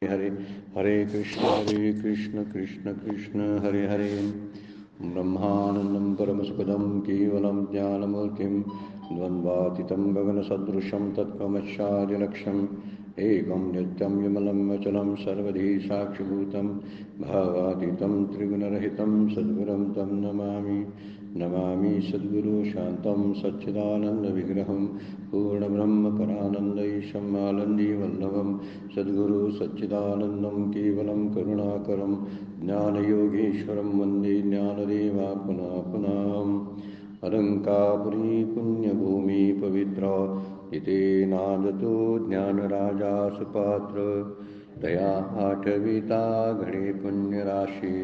हरे हरे कृष्ण कृष्ण कृष्ण हरे हरे। ब्रह्मानन्दं परमसुखदं केवलं ज्ञानमूर्तिं द्वन्द्वातीतं गगनसदृशं तत्त्वमस्यादिलक्ष्यम् एकं नित्यं विमलं वचनं सर्वधी साक्षिभूतं भावातीतं त्रिगुणरहितं सद्गुरुं तं नमामि। नमामि सद्गुरु शान्तं सच्चिदानन्दविग्रहं पूर्णब्रह्मपरानन्दैशम् आनन्दीवल्लभं सद्गुरु सच्चिदानन्दं केवलं करुणाकरं ज्ञानयोगीश्वरं वन्दे ज्ञानदेवा पुनः पुनः। अलङ्कापुरी पुण्यभूमि पवित्रा इति नादतो ज्ञानराजा सुपात्र दया आठविता घडे पुण्यराशी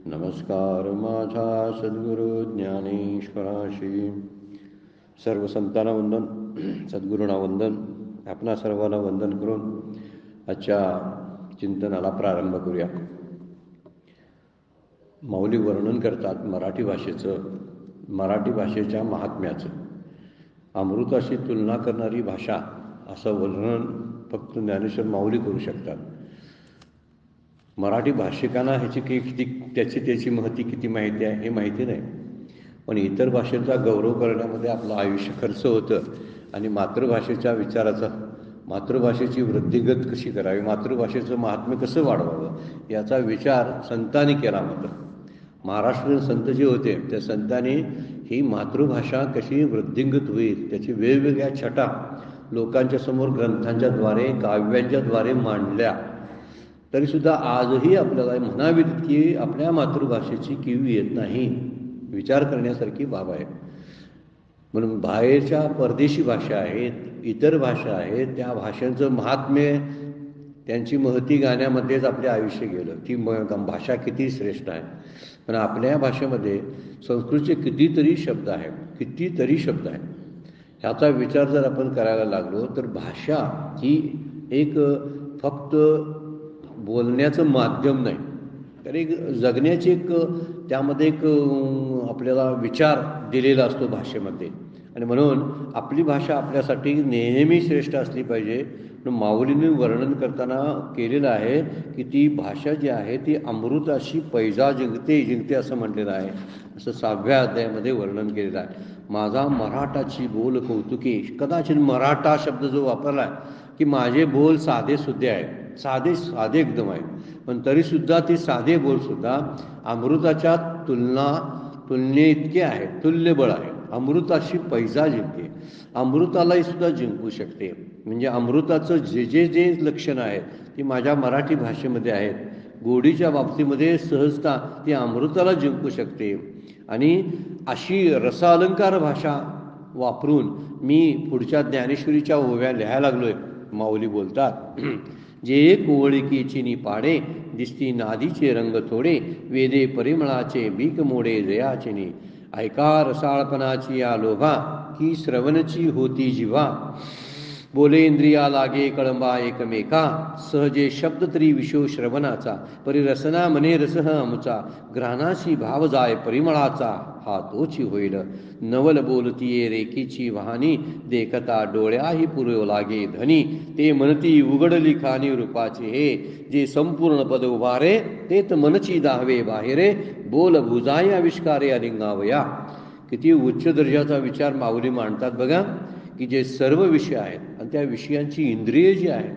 नमस्कार माझा सद्गुरु ज्ञानेश्वराशी। सर्व संतांना वंदन, सद्गुरूंना वंदन, आपणा सर्वांना वंदन करून आजच्या चिंतनाला प्रारंभ करूया। माऊली वर्णन करतात मराठी भाषेचं, मराठी भाषेच्या महात्म्याचं। अमृताशी तुलना करणारी भाषा असं वर्णन फक्त ज्ञानेश्वर माऊली करू शकतात। मराठी भाषिकांना ह्याची त्याची महती किती माहिती आहे हे माहिती नाही, पण इतर भाषेचा गौरव करण्यामध्ये आपलं आयुष्य खर्च होतं आणि मातृभाषेच्या विचाराचा, मातृभाषेची वृद्धिगत कशी करावी, मातृभाषेचं महात्म्य कसं वाढवावं याचा विचार संतांनी केला. मात्र महाराष्ट्रीयन संत जे होते त्या संतांनी ही मातृभाषा कशी वृद्धिंगत होईल त्याची वेगवेगळ्या छटा लोकांच्या समोर ग्रंथांच्या द्वारे, काव्यांच्या द्वारे मांडल्या. तरीसुद्धा आजही आपल्याला म्हणावीत की आपल्या मातृभाषेची कीव येत नाही, विचार करण्यासारखी बाब आहे. म्हणून बाहेरच्या परदेशी भाषा आहेत, इतर भाषा आहेत, त्या भाषांचं महात्म्य, त्यांची महती गाण्यामध्येच आपले आयुष्य गेलं. ती भाषा किती श्रेष्ठ आहे. पण आपल्या भाषेमध्ये संस्कृतचे कितीतरी शब्द आहेत, कितीतरी शब्द आहेत. ह्याचा विचार जर आपण करायला लागलो तर भाषा ही एक फक्त बोलण्याचं माध्यम नाही, तर एक जगण्याची एक त्यामध्ये एक आपल्याला विचार दिलेला असतो भाषेमध्ये. आणि म्हणून आपली भाषा आपल्यासाठी नेहमी श्रेष्ठ असली पाहिजे. माऊलींनी वर्णन करताना केलेलं आहे की ती भाषा जी आहे ती अमृताशी पैजा जिंकते असं म्हटलेलं आहे. असं 6व्या अध्यायामध्ये वर्णन केलेलं आहे. माझा मराठाची बोल कौतुके, कदाचित मराठा शब्द जो वापरला आहे की माझे बोल साधे सुद्धे आहेत, साधे एकदम आहेत, पण तरीसुद्धा ते साधे बोलसुद्धा अमृताच्या तुलने इतके आहेत, तुल्यबळ आहे. अमृताशी पैजा जिंकते, अमृतालाही सुद्धा जिंकू शकते. म्हणजे अमृताचं जे लक्षणं आहेत ती माझ्या मराठी भाषेमध्ये आहेत. गोडीच्या बाबतीमध्ये सहजता ती अमृताला जिंकू शकते. आणि अशी रसालंकार भाषा वापरून मी पुढच्या ज्ञानेश्वरीच्या ओव्या लिहायला लागलोय. माऊली बोलतात, जे कोवळिकीची निपाडे दिसती नादीचे रंग थोडे, वेदे परिमळाचे बीक मोडे जयाचिनी, ऐका रसाळपणाची या लोभा की श्रवणची होती जिव्हा, बोले इंद्रिया लागे कळंबा एकमेका, सहजे शब्द तरी विषो श्रवणाचा, परिरसना मने रसह आमचा, ग्रहणाशी भाव जाय परिमळाचा, हा तोची होईल. नवल बोलतीये रेखीची वाहनी, देखता डोळ्याही पुरव लागे धनी, ते म्हणती उघडली खानी रूपाचे हे, जे संपूर्ण पद उभारे तेत मनची दाहवे बाहेरे, बोल भुजाय आविष्कारे अलिंगावया. किती उच्च दर्जाचा विचार माऊली मांडतात बघा, की जे सर्व विषय आहेत आणि त्या विषयांची इंद्रिय जी आहेत,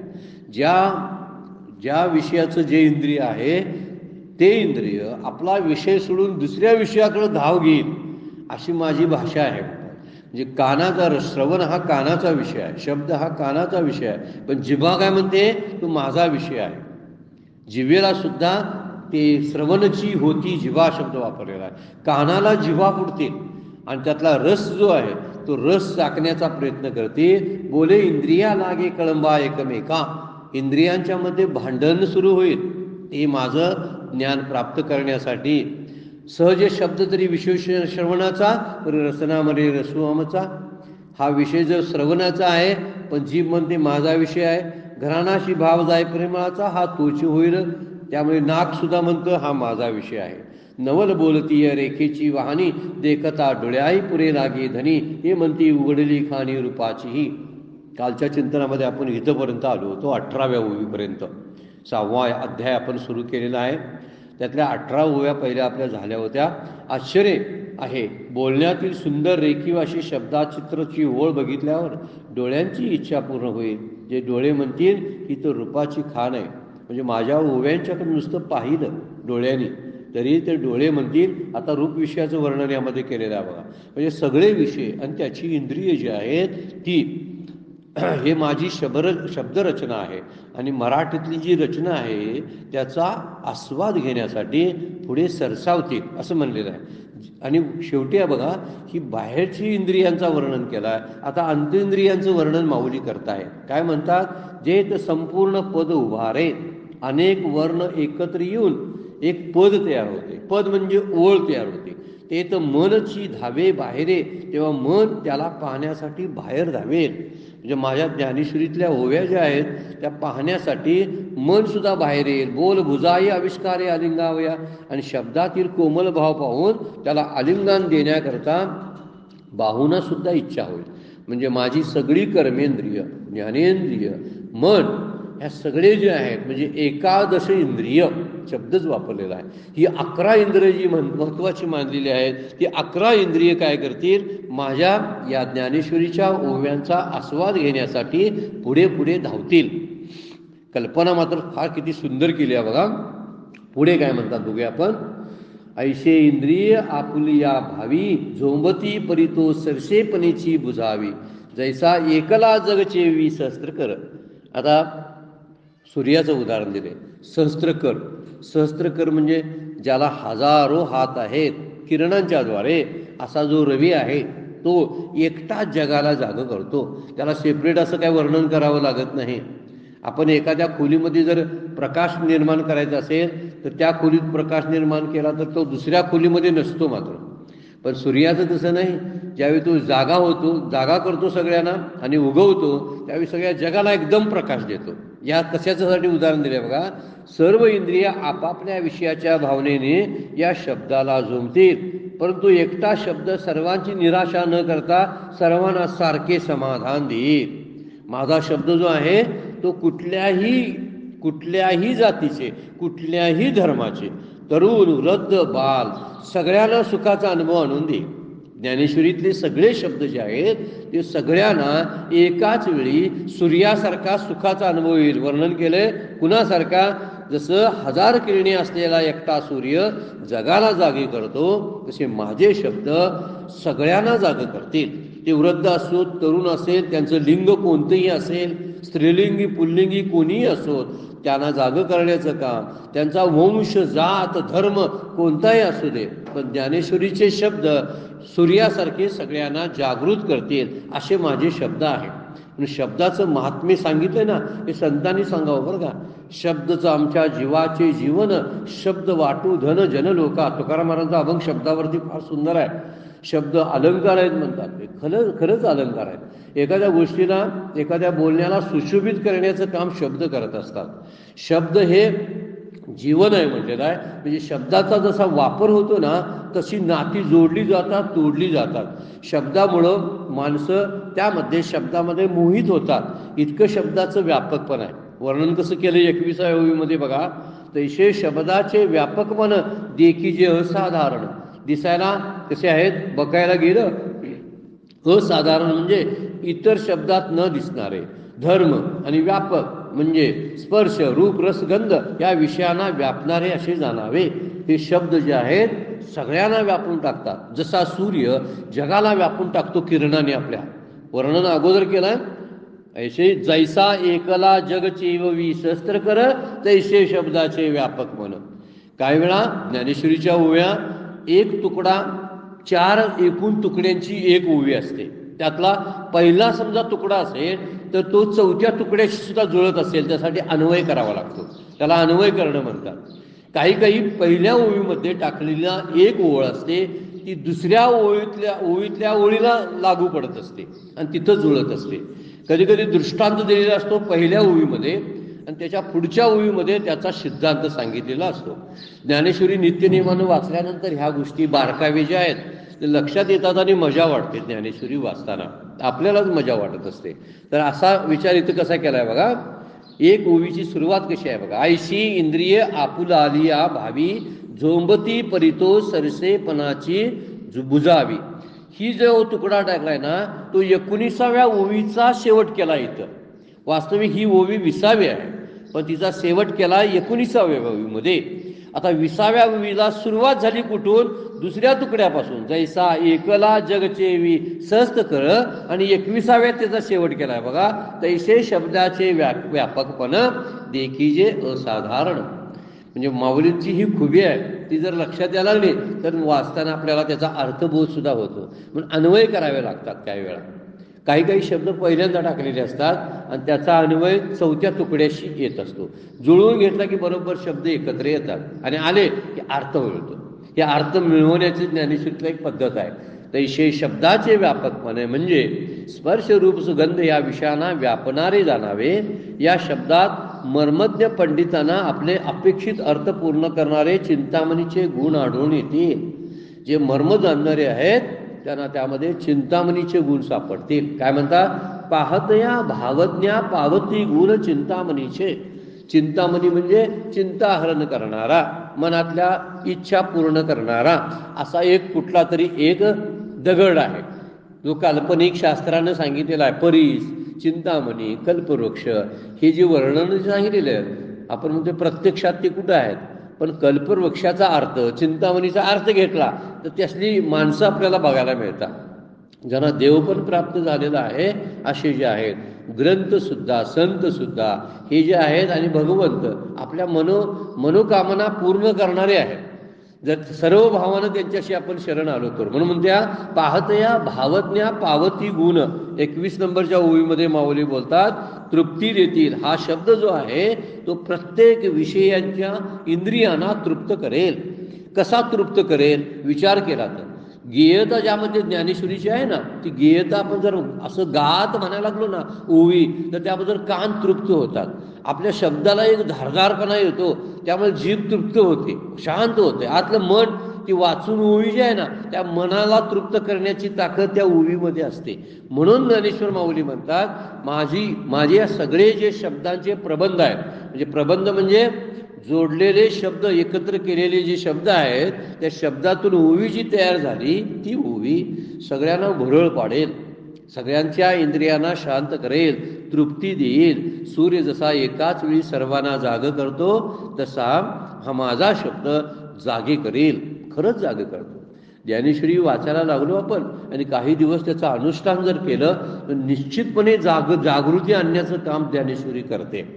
ज्या विषयाचं जे इंद्रिय आहे ते इंद्रिय आपला विषय सोडून दुसऱ्या विषयाकडे धाव घेईल अशी माझी भाषा आहे. म्हणजे कानाचा श्रवण हा कानाचा विषय आहे, शब्द हा कानाचा विषय आहे, पण जिभा काय म्हणते, तो माझा विषय आहे. जिभेला सुद्धा ते श्रवणची होती जिव्हा शब्द वापरलेला आहे. कानाला जिव्हा पुढते आणि त्यातला रस जो आहे तो रस चाकण्याचा प्रयत्न करते. बोले इंद्रिया लागे कळंबा एकमेका, इंद्रियांच्या मध्ये भांडण सुरू होईल ते माझं ज्ञान प्राप्त करण्यासाठी. सहजे शब्द तरी विषय श्रवणाचा, रसनामध्ये रसुआमचा, हा विषय जर श्रवणाचा आहे पण जीभ म्हणते माझा विषय आहे. घराणाशी भाव जाय परिमळाचा, हा तोची होईल, त्यामुळे नाक सुद्धा म्हणतं हा माझा विषय आहे. नवल बोलतीय रेखेची वाहनी, देखता डोळ्याही पुरे लागे धनी, हे म्हणती उघडली खाणी रूपाचीही. कालच्या चिंतनामध्ये आपण इथंपर्यंत आलो होतो 18व्या ओवीपर्यंत. 6वा अध्याय आपण सुरू केलेला आहे. त्यातल्या 18 ओव्या पहिल्या आपल्या झाल्या होत्या. आश्चर्य आहे, बोलण्यातील सुंदर रेखीव अशी शब्दाचित्रची ओळ बघितल्यावर डोळ्यांची इच्छा पूर्ण होईल. जे डोळे म्हणतील ही तर रूपाची खाण आहे. म्हणजे माझ्या ओव्यांच्याकडे नुसतं पाहिलं डोळ्यांनी तरी ते डोळे म्हणतील आता रूप विषयाचं वर्णन यामध्ये केलेलं आहे बघा. म्हणजे सगळे विषय आणि त्याची इंद्रिय जी आहेत ती हे माझी शब्दरचना आहे आणि मराठीतली जी रचना आहे त्याचा आस्वाद घेण्यासाठी पुढे सरसावतील असं म्हणलेलं आहे. आणि शेवटी आहे बघा ही बाहेरची इंद्रियांचं वर्णन केलं आहे. आता अंतरिंद्रियांचं वर्णन माऊली करताय. काय म्हणतात, जे तर संपूर्ण पद उभारे अनेक वर्ण एकत्र येऊन एक पद तयार होते. पद म्हणजे ओळ तयार होते. ते तर मनची धावे बाहेरे तेव्हा मन त्याला पाहण्यासाठी बाहेर धावेल. म्हणजे माझ्या ज्ञानेश्वरीतल्या ओव्या ज्या आहेत त्या पाहण्यासाठी मन सुद्धा बाहेर येईल. बोल भुजाई आविष्कारे आलिंगावया आणि शब्दातील कोमल भाव पाहून त्याला आलिंगन देण्याकरता बाहूंना सुद्धा इच्छा होईल. म्हणजे माझी सगळी कर्मेंद्रिय ज्ञानेंद्रिय मन ह्या सगळे जे आहेत म्हणजे एकादश इंद्रिय शब्दच वापरलेला आहे. ही 11 इंद्रिय जी महत्त्वाची मानलेली आहेत ती 11 इंद्रिय काय करतील, माझ्या या ज्ञानेश्वरीच्या ओव्यांचा आस्वाद घेण्यासाठी पुढे पुढे धावतील. कल्पना मात्र फार किती सुंदर केली आहे बघा. पुढे काय म्हणतात बघूया आपण. ऐशे इंद्रिय आपुलिया भावी झोंबती परितो सरसेपणेची बुजावी जैसा एकला जगचे वी सहस्त्र कर. आता सूर्याचं उदाहरण दिले. सहस्त्रकर म्हणजे ज्याला हजारो हात आहेत किरणांच्या द्वारे असा जो रवी आहे तो एकटाच जगाला जाग करतो. त्याला सेपरेट असं काय वर्णन करावं लागत नाही. आपण एखाद्या खोलीमध्ये जर प्रकाश निर्माण करायचा असेल तर त्या खोलीत प्रकाश निर्माण केला तर तो दुसऱ्या खोलीमध्ये नसतो मात्र. पण सूर्याचं तसं नाही. ज्यावेळी तो जागा करतो सगळ्यांना आणि उगवतो त्यावेळी सगळ्या जगाला एकदम प्रकाश देतो. या कशाच्यासाठी उदाहरण दिले बघा. सर्व इंद्रिय आपापल्या विषयाच्या भावनेने या शब्दाला झोंबतील परंतु एकटा शब्द सर्वांची निराशा न करता सर्वांना सारखे समाधान देईल. माझा शब्द जो आहे तो कुठल्याही जातीचे कुठल्याही धर्माचे तरुण वृद्ध बाल सगळ्यांना सुखाचा अनुभव आणून देईल. ज्ञानेश्वरीतले सगळे शब्द जे आहेत ते सगळ्यांना एकाच वेळी सूर्यासारखा सुखाचा अनुभव येईल. वर्णन केलंय कुणासारखा, जसं 1000 किरणे असलेला एकटा सूर्य जगाला जागे करतो तसे माझे शब्द सगळ्यांना जागे करतील. ते वृद्ध असो तरुण असेल त्यांचं लिंग कोणतंही असेल स्त्रीलिंगी पुल्लिंगी कोणीही असो त्यांना जागं करण्याचं काम, त्यांचा वंश जात धर्म कोणताही असू दे पण ज्ञानेश्वरीचे शब्द सूर्यासारखे सगळ्यांना जागृत करतील असे माझे शब्द आहेत. आणि शब्दाचं महात्म्य सांगितलं ना हे संतांनी सांगावं बरं का. शब्दचं आमच्या जीवाचे जीवन शब्द वाटू धन जन लोका. तुकाराम महाराजांचा अभंग शब्दावरती फार सुंदर आहे. शब्द अलंकार आहेत म्हणतात ते खरंच अलंकार आहेत. एखाद्या गोष्टीला एखाद्या बोलण्याला सुशोभित करण्याचं काम शब्द करत असतात. शब्द हे जीवन आहे म्हटलेलं आहे. म्हणजे शब्दाचा जसा वापर होतो ना तशी नाती जोडली जातात तोडली जातात. शब्दामुळं माणसं त्यामध्ये शब्दामध्ये मोहित होतात. इतकं शब्दाचं व्यापकपण आहे. वर्णन कसं केलं 21व्या ओवीमध्ये बघा. तैसे शब्दाचे व्यापकपण देखी जे असाधारण दिसायला कसे आहेत बघायला गेलं असाधारण म्हणजे इतर शब्दात न दिसणारे. धर्म आणि व्यापक म्हणजे स्पर्श रूप रस गंध या विषयांना व्यापणारे असे जाणावे. हे शब्द जे आहेत सगळ्यांना व्यापून टाकतात. जसा सूर्य जगाला व्यापून टाकतो किरणाने आपल्या. वर्णन अगोदर केलं ऐसे जैसा एकला जगचे वी सहस्त्र कर तैसे शब्दाचे व्यापक म्हण. काही वेळा ज्ञानेश्वरीच्या ओव्या एक तुकडा 4 एकूण तुकड्यांची एक ओवी असते. त्यातला पहिला समजा तुकडा असेल तर तो 4थ्या तुकड्याशी सुद्धा जुळत असेल त्यासाठी अन्वय करावा लागतो. त्याला अन्वय करणं म्हणतात. काही पहिल्या ओवीमध्ये टाकलेला एक ओळ असते ती दुसऱ्या ओवीतल्या ओळीला लागू पडत असते आणि तिथं जुळत असते. कधी दृष्टांत दिलेला असतो पहिल्या ओवीमध्ये आणि त्याच्या पुढच्या ओवीमध्ये त्याचा सिद्धांत सांगितलेला असतो. ज्ञानेश्वरी नित्यनियमानं वाचल्यानंतर ह्या गोष्टी बारकावे ज्या आहेत ते लक्षात येतात आणि मजा वाटते. ज्ञानेश्वरी वाचताना आपल्यालाच मजा वाटत असते. तर असा विचार इथं कसा केलाय बघा. एक ओवीची सुरुवात कशी आहे बघा. ऐशी इंद्रिय आपुला आलिया भावी झोंबती परितो सरसेपणाची बुजावी. ही जो तुकडा टाकलाय ना तो 19व्या ओवीचा शेवट केला इथं. वास्तविक ही ओवी 20वी आहे पण तिचा शेवट केला 19व्या ओवीमध्ये. आता 20व्या ओवीला सुरुवात झाली कुठून? दुसऱ्या तुकड्यापासून. जैसा एकला जग चेवी सहस्त कळ आणि 21व्या त्याचा शेवट केलाय बघा. तैसे शब्दाचे व्यापकपण देखीजे असाधारण. म्हणजे माऊलींची ही खुबी आहे ती जर लक्षात यायला लागली तर वाचताना आपल्याला त्याचा अर्थबोध सुद्धा होतो. म्हणून अन्वय करावे लागतात काही वेळा. काही काही शब्द पहिल्यांदा टाकलेले असतात आणि त्याचा अन्वय 4थ्या तुकड्याशी येत असतो. जुळवून घेतला की बरोबर शब्द एकत्र येतात आणि आले की अर्थ मिळतो. हे अर्थ मिळवण्याची ज्ञानेश्वरीतली एक पद्धत आहे. तैसे शब्दाचे व्यापकपणे म्हणजे स्पर्श रूप सुगंध या विषयांना व्यापणारे जाणावे. या शब्दात मर्मज्ञ पंडितांना आपले अपेक्षित अर्थ पूर्ण करणारे चिंतामणीचे गुण आढळून येतील. जे मर्म जाणणारे आहेत त्यांना त्यामध्ये चिंतामणीचे गुण सापडतील. काय म्हणतात? पाहतया भावज्ञा पावती गुण चिंतामणीचे. चिंतामणी म्हणजे चिंताहरण करणारा, मनातल्या इच्छा पूर्ण करणारा असा एक कुठला तरी एक दगड आहे जो काल्पनिक शास्त्रानं सांगितलेला आहे. परीस, चिंतामणी, कल्पवृक्ष हे जे वर्णन सांगितलेले आहे आपण म्हणतो प्रत्यक्षात ते कुठं आहेत. पण कल्पवृक्षाचा अर्थ चिंतामणीचा अर्थ घेतला तर त्यातली माणसं आपल्याला बघायला मिळतात. ज्यांना देव पण प्राप्त झालेला आहे असे जे आहेत ग्रंथसुद्धा संतसुद्धा हे जे आहेत आणि भगवंत आपल्या मनोकामना पूर्ण करणारे आहेत. जर सर्व भावानं त्यांच्याशी आपण शरण आलो तर. म्हणून त्या पाहतया भावज्ञा पावती गुण 21 नंबरच्या ओवीमध्ये माऊली बोलतात तृप्ती देतील. हा शब्द जो आहे तो प्रत्येक विषयांच्या इंद्रियांना तृप्त करेल. कसा तृप्त करेल विचार केला तर गेयता ज्यामध्ये ज्ञानेश्वरीची आहे ना ती गेयता आपण जर असं गात म्हणायला लागलो ना ओवी तर त्याबद्दल कान तृप्त होतात. आपल्या शब्दाला एक धारदारपणा येतो त्यामुळे जीभ तृप्त होते, शांत होते. आतलं मन ती वाचून ओवी जी आहे ना त्या मनाला तृप्त करण्याची ताकद त्या ओवीमध्ये असते. म्हणून ज्ञानेश्वर माऊली म्हणतात माझे या सगळे जे शब्दांचे प्रबंध आहेत म्हणजे प्रबंध म्हणजे जोडलेले शब्द एकत्र केलेले जे शब्द आहेत त्या शब्दातून ओवी जी तयार झाली ती ओवी सगळ्यांना भुरळ पाडेल, सगळ्यांच्या इंद्रियांना शांत करेल, तृप्ती देईल. सूर्य जसा एकाच वेळी सर्वांना जाग करतो तसा हा माझा शब्द जागे करेल. खरंच जागे करतो. ज्ञानेश्वरी वाचायला लागलो आपण आणि काही दिवस त्याचं अनुष्ठान जर केलं तर निश्चितपणे जागृती आणण्याचं काम ज्ञानेश्वरी करते.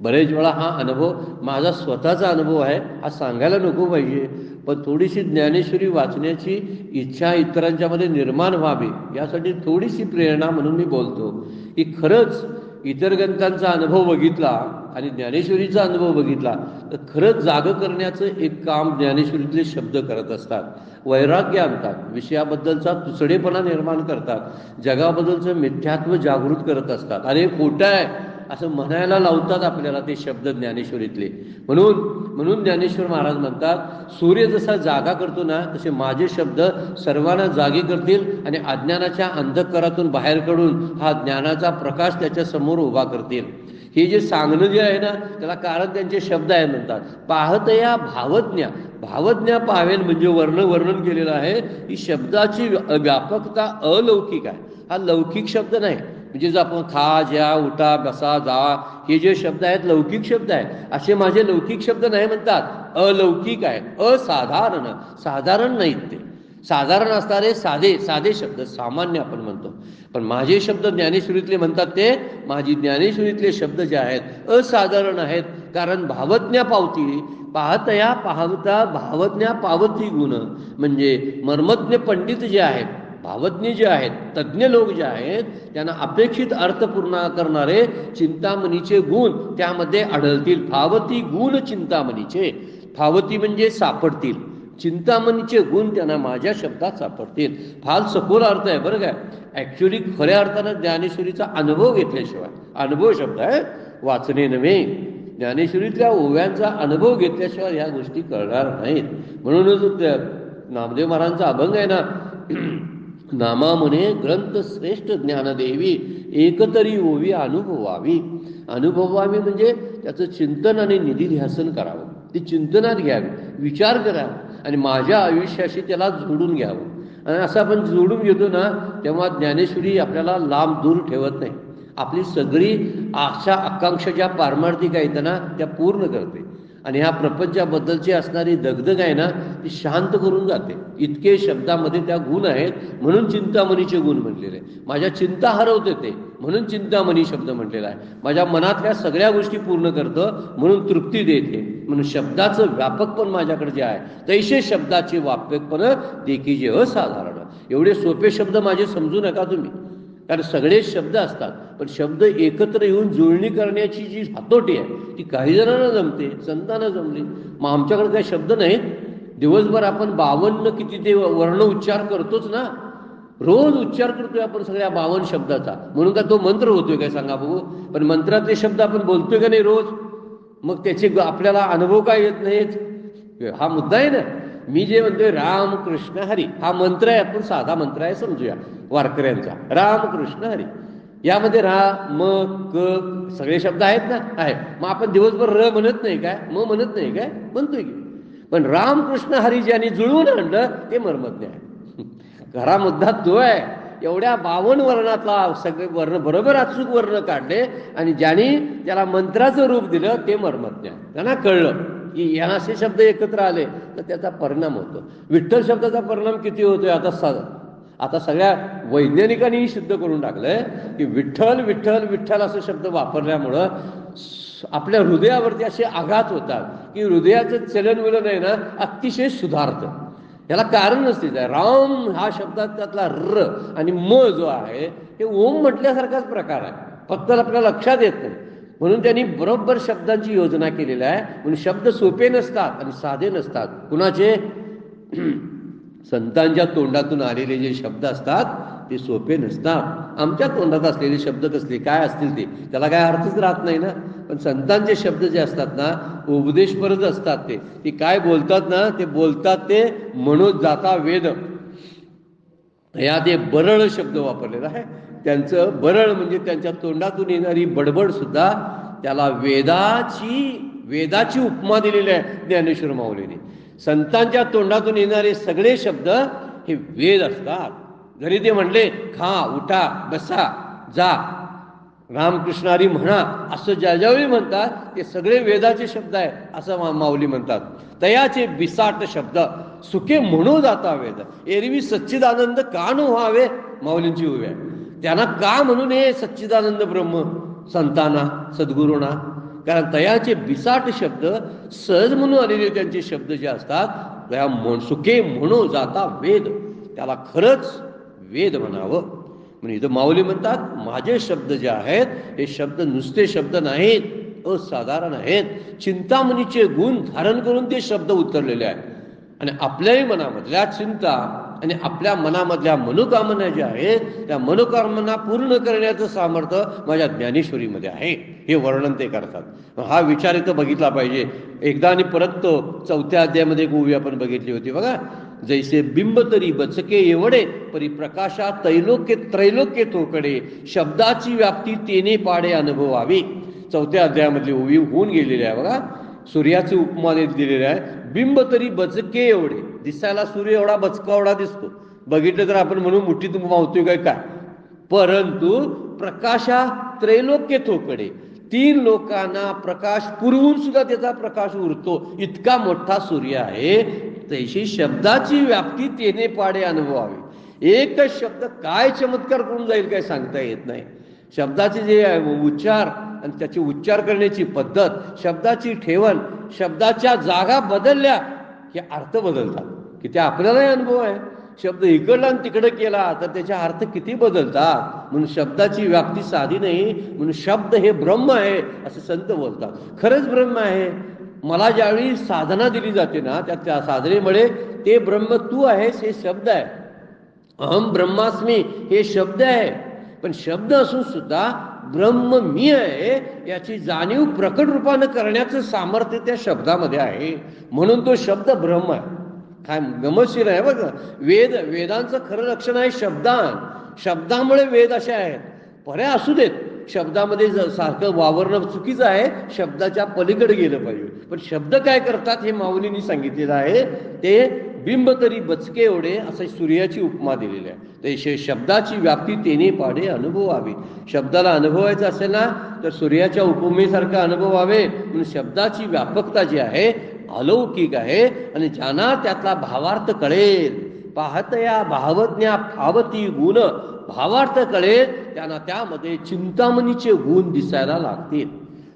बरेच वेळा हा अनुभव माझा स्वतःचा अनुभव आहे हा सांगायला नको पाहिजे पण थोडीशी ज्ञानेश्वरी वाचण्याची इच्छा इतरांच्यामध्ये निर्माण व्हावी यासाठी थोडीशी प्रेरणा म्हणून मी बोलतो की खरंच इतर ग्रंथांचा अनुभव बघितला आणि ज्ञानेश्वरीचा अनुभव बघितला तर खरंच जाग करण्याचं एक काम ज्ञानेश्वरीतले शब्द करत असतात. वैराग्य आणतात, विषयाबद्दलचा तुसडेपणा निर्माण करतात, जगाबद्दलचं मिथ्यात्व जागृत करत असतात. अरे खोटं आहे असं म्हणायला लावतात आपल्याला ते शब्द ज्ञानेश्वरीतले. म्हणून ज्ञानेश्वर महाराज म्हणतात सूर्य जसा जागा करतो ना तसे माझे शब्द सर्वांना जागी करतील आणि अज्ञानाच्या अंधकारातून बाहेर काढून हा ज्ञानाचा प्रकाश त्याच्या समोर उभा करतील. हे जे सांगणं जे आहे ना त्याला कारण त्यांचे शब्द आहे म्हणतात. पाहतया भावज्ञा पावेल म्हणजे वर्णन केलेलं आहे. ही शब्दाची व्यापकता अलौकिक आहे. हा लौकिक शब्द नाही. म्हणजे जर आपण खा ज्या उठा बसा जा हे जे शब्द आहेत लौकिक शब्द आहेत असे माझे लौकिक शब्द नाही म्हणतात. अलौकिक आहे, असाधारण, साधारण नाहीत ते. साधारण असणारे साधे शब्द सामान्य आपण म्हणतो. पण माझे शब्द ज्ञानेश्वरीतले म्हणतात ते माझी ज्ञानेश्वरीतले शब्द जे आहेत असाधारण आहेत. कारण भावज्ञा पावती पाहतया पाहता भावज्ञा पावती गुण म्हणजे मर्मज्ञ पंडित जे आहेत भावज्ञ जे आहेत तज्ज्ञ लोक जे आहेत त्यांना अपेक्षित अर्थ पूर्ण करणारे चिंतामणीचे गुण त्यामध्ये आढळतील. फावती गुण चिंतामणीचे. फावती म्हणजे सापडतील. चिंतामणीचे गुण त्यांना माझ्या शब्दात सापडतील. फार सखोल अर्थ आहे बरं काय. ॲक्च्युली खऱ्या अर्थानं ज्ञानेश्वरीचा अनुभव घेतल्याशिवाय, अनुभव शब्द आहे वाचणे नव्हे, ज्ञानेश्वरीतल्या ओव्यांचा अनुभव घेतल्याशिवाय ह्या गोष्टी कळणार नाहीत. म्हणूनच नामदेव महाराजांचा अभंग आहे ना नामा म्हणे ग्रंथ श्रेष्ठ ज्ञानदेवी एकतरी ओवी अनुभवावी. अनुभवावे म्हणजे त्याचं चिंतन आणि निधिध्यासन करावं, ते चिंतनात घ्यावे, विचार करावा आणि माझ्या आयुष्याशी त्याला जोडून घ्यावं. आणि असं आपण जोडून घेतो ना, तेव्हा ज्ञानेश्वरी आपल्याला लांब दूर ठेवत नाही. आपली सगळी आशा आकांक्षा ज्या पारमार्थिक आहेत ना त्या पूर्ण करते आणि ह्या प्रपंचाबद्दलची असणारी दगदग आहे ना ती शांत करून जाते. इतके शब्दामध्ये त्या गुण आहेत, म्हणून चिंतामणीचे गुण म्हटलेले आहे. माझ्या चिंता हरवते ते, म्हणून चिंतामणी शब्द म्हटलेला आहे. माझ्या मनातल्या सगळ्या गोष्टी पूर्ण करतं, म्हणून तृप्ती देते. म्हणून शब्दाचं व्यापकपण माझ्याकडे जे आहे तैसे शब्दाचे व्यापकपण देखील असाधारण. एवढे सोपे शब्द माझे समजू नका तुम्ही, कारण सगळे शब्द असतात, पण शब्द एकत्र येऊन जुळणी करण्याची जी हातोटी आहे ती काही जणांना जमते, संतांना जमली. मग आमच्याकडे काही शब्द नाहीत. दिवसभर आपण 52 किती ते वर्ण उच्चार करतोच ना, रोज उच्चार करतोय आपण सगळ्या 52 शब्दाचा. म्हणून का तो मंत्र होतोय काय सांगा बघू? पण मंत्रातले शब्द आपण बोलतोय का नाही रोज? मग त्याचे आपल्याला अनुभव काय येत नाहीत? हा मुद्दा आहे ना. मी जे म्हणतोय राम कृष्ण हरी हा मंत्र आहे, आपण साधा मंत्र आहे समजूया वारकऱ्यांचा, राम कृष्ण हरी. यामध्ये रा म क सगळे शब्द आहेत ना, आहे. मग आपण दिवसभर र म्हणत नाही काय, म म्हणत नाही काय? म्हणतोय की. पण राम कृष्ण हरी ज्यांनी जुळवून आणलं ते मर्मज्ञ आहे. खरा मुद्दा तो आहे. एवढ्या 52 वर्णातला सगळे वर्ण बरोबर अचूक वर्ण काढले आणि ज्यांनी त्याला मंत्राचं रूप दिलं ते मर्मज्ञ आहे. त्यांना कळलं की या असे शब्द एकत्र आले तर त्याचा परिणाम होतो. विठ्ठल शब्दाचा परिणाम किती होतोय आता सगळ्या वैज्ञानिकांनी सिद्ध करून टाकलंय की विठ्ठल विठ्ठल विठ्ठल असे शब्द वापरल्यामुळं आपल्या हृदयावरती असे आघात होतात की हृदयाचं चलनवलन आहे ना अतिशय सुधारतं. याला कारण नसते. राम हा शब्दात त्यातला र आणि म जो आहे हे ओम म्हटल्यासारखाच प्रकार आहे, फक्त आपल्याला लक्षात येत नाही. म्हणून त्यांनी बरोबर शब्दांची योजना केलेली आहे. म्हणून शब्द सोपे नसतात आणि साधे नसतात. कुणाचे? संतांच्या तोंडातून आलेले जे शब्द असतात ते सोपे नसतात. आमच्या तोंडात असलेले शब्द कसले काय असतील ते, त्याला काय अर्थच राहत नाही ना. पण संतांचे शब्द जे असतात ना उपदेशपरच असतात. ते काय बोलतात ना ते बोलतात ते म्हणून जाता वेद. या ते बरळ शब्द वापरलेला आहे. त्यांचं बरळ म्हणजे त्यांच्या तोंडातून येणारी बडबड सुद्धा त्याला वेदाची उपमा दिलेली आहे ज्ञानेश्वर माऊलीने. संतांच्या तोंडातून येणारे सगळे शब्द हे वेद असतात. जरी ते म्हणले खा उठा बसा जा रामकृष्णारी म्हणा असं ज्यावेळी म्हणतात ते सगळे वेदाचे शब्द आहेत असं माऊली म्हणतात. तयाचे बिसाट शब्द सुखे म्हणू जाता वेद, एरवी सच्चिदानंद का न व्हावे माऊलींची उभी आहे. त्यांना का म्हणू नये सच्चिदानंद ब्रह्म संतांना सद्गुरूंना? कारण तयाचे बिसाट शब्द सहज म्हणून आलेले त्यांचे शब्द जे असतात त्या सुखे म्हणू जाता वेद, त्याला खरंच वेद म्हणावं. म्हणून इथं माऊली म्हणतात माझे शब्द जे आहेत हे शब्द नुसते शब्द नाहीत, असाधारण आहेत. चिंतामणीचे गुण धारण करून ते शब्द उतरलेले आहेत. आणि आपल्याही मनामधल्या चिंता आणि आपल्या मनामधल्या मनोकामना ज्या आहेत त्या मनोकामना पूर्ण करण्याचं सामर्थ्य माझ्या ज्ञानेश्वरीमध्ये आहे, हे वर्णन ते करतात. हा विचार इथं बघितला पाहिजे. एकदा आणि परत तो 4थ्या अध्यायामध्ये एक ओवी आपण बघितली होती बघा. जैसे बिंब तरी बचके एवढे परिप्रकाशा त्रैलोक्य तोकडे, शब्दाची व्याप्ती तेने पाडे अनुभवावी. 4थ्या अध्यायामधली ओवी होऊन गेलेली आहे बघा. सूर्याचे उपमाने दिलेले आहे. बिंब तरी बचके एवढे, दिसायला सूर्य एवढा बचका एवढा दिसतो, बघितलं तर आपण म्हणून मुठीत मावतोय काय, परंतु प्रकाशा त्रैलोक्य तोकडे, 3 लोकांना प्रकाश पुरवून सुद्धा त्याचा प्रकाश उरतो इतका मोठा सूर्य आहे. तशी शब्दाची व्याप्ती तेने पाडे अनुभवावी. एकच शब्द काय चमत्कार करून जाईल काय सांगता येत नाही. शब्दाचे जे उच्चार आणि त्याची उच्चार करण्याची पद्धत, शब्दाची ठेवण, शब्दाच्या जागा बदलल्या की अर्थ बदलतात. की ते आपल्यालाही अनुभव आहे. शब्द इकडला आणि तिकडे केला तर त्याचे अर्थ किती बदलतात. म्हणून शब्दाची व्याप्ती साधी नाही. म्हणून शब्द हे ब्रह्म आहे असं संत बोलतात. खरंच ब्रह्म आहे. मला ज्यावेळी साधना दिली जाते ना त्या साधनेमुळे ते ब्रह्म तू आहेस हे शब्द आहे. अहम ब्रह्मास्मी हे शब्द आहे. पण शब्द असून सुद्धा ब्रह्म मी आहे याची जाणीव प्रकट रूपानं करण्याचं सामर्थ्य त्या शब्दामध्ये आहे. म्हणून तो शब्द ब्रह्म आहे. काय गमतशीर आहे बघा. वेदांचं खरं लक्षण आहे शब्दांमुळे वेद असे आहेत. पर्याय असू देत शब्दामध्ये सारखं वावरणं चुकीचं आहे, शब्दाच्या पलीकडे गेलं पाहिजे. पण शब्द काय करतात हे माऊलींनी सांगितलेलं आहे. ते बिंब तरी बचके एवढे असं सूर्याची उपमा दिलेली आहे. ते शब्दाची व्याप्ती तेने पाडे अनुभवावी. शब्दाला अनुभवायचं असेल ना तर सूर्याच्या उपमेसारखा अनुभवावे. म्हणून शब्दाची व्यापकता जी आहे अलौकिक आहे आणि ज्यांना त्यातला भावार्थ कळेल, पाहतया भावज्ञा भावती गुण, भावार्थ कळेल त्यांना त्यामध्ये चिंतामणीचे गुण दिसायला लागतील.